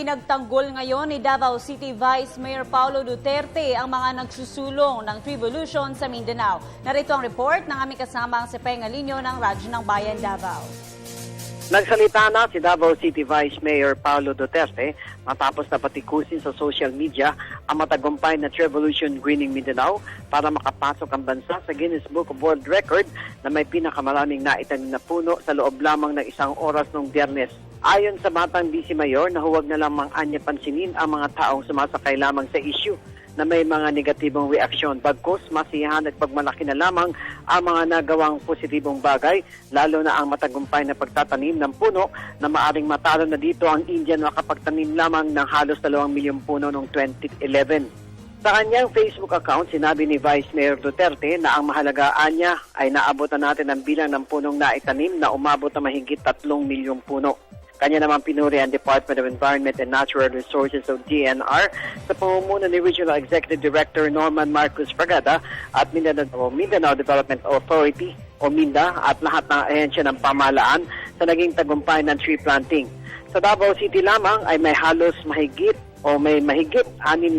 Ipinagtanggol ngayon ni Davao City Vice Mayor Paulo Duterte ang mga nagsusulong ng Trivolution sa Mindanao. Narito ang report ng aming kasamang si Peng Alinio ng Radyo ng Bayan, Davao. Nagsalita na si Davao City Vice Mayor Paulo Duterte matapos na patikusin sa social media ang matagumpay na Trivolution Greening Mindanao para makapasok ang bansa sa Guinness Book of World Record na may pinakamaraming naitanim na puno sa loob lamang ng isang oras noong Biyernes. Ayon sa batang Vice Mayor na huwag na lamang anya pansinin ang mga taong sumasakay lamang sa issue na may mga negatibong reaksyon. Bagkus, masiyahan at pagmalaki na lamang ang mga nagawang positibong bagay, lalo na ang matagumpay na pagtatanim ng puno na maaring matalo na dito ang India na makapagtanim lamang ng halos 2 milyong puno noong 2011. Sa kanyang Facebook account, sinabi ni Vice Mayor Duterte na ang mahalagaan niya ay naabotan natin ang bilang ng punong naitanim na umabot na mahigit 3 milyong puno. Kanya naman pinuri ang Department of Environment and Natural Resources o DNR sa pamumuno ni Regional Executive Director Norman Marcos Fragada at Mindanao Development Authority o MINDA at lahat ng ahensya ng pamahalaan sa naging tagumpay ng tree planting. Sa Davao City lamang ay may mahigit 65,000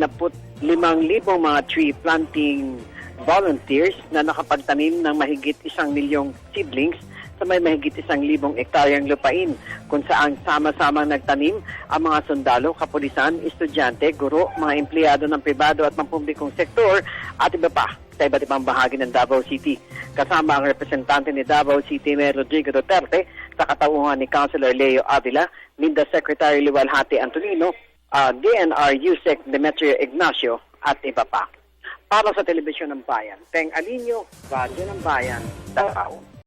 mga tree planting volunteers na nakapagtanim ng mahigit 1 milyong seedlings sa may mahigit 1,000 hektaryang lupain kung saan sama-samang nagtanim ang mga sundalo, kapulisan, estudyante, guro, mga empleyado ng pribado at pampublikong sektor at iba pa sa iba't ibang bahagi ng Davao City. Kasama ang representante ni Davao City Mayor Rodrigo Duterte sa katauhan ni Councilor Leo Avila, MINDA Secretary Luwalhati Antonino, DNR USEC Demetrio Ignacio at iba pa. Para sa Telebisyon ng Bayan, Peng Alinio, Radyo ng Bayan, Davao.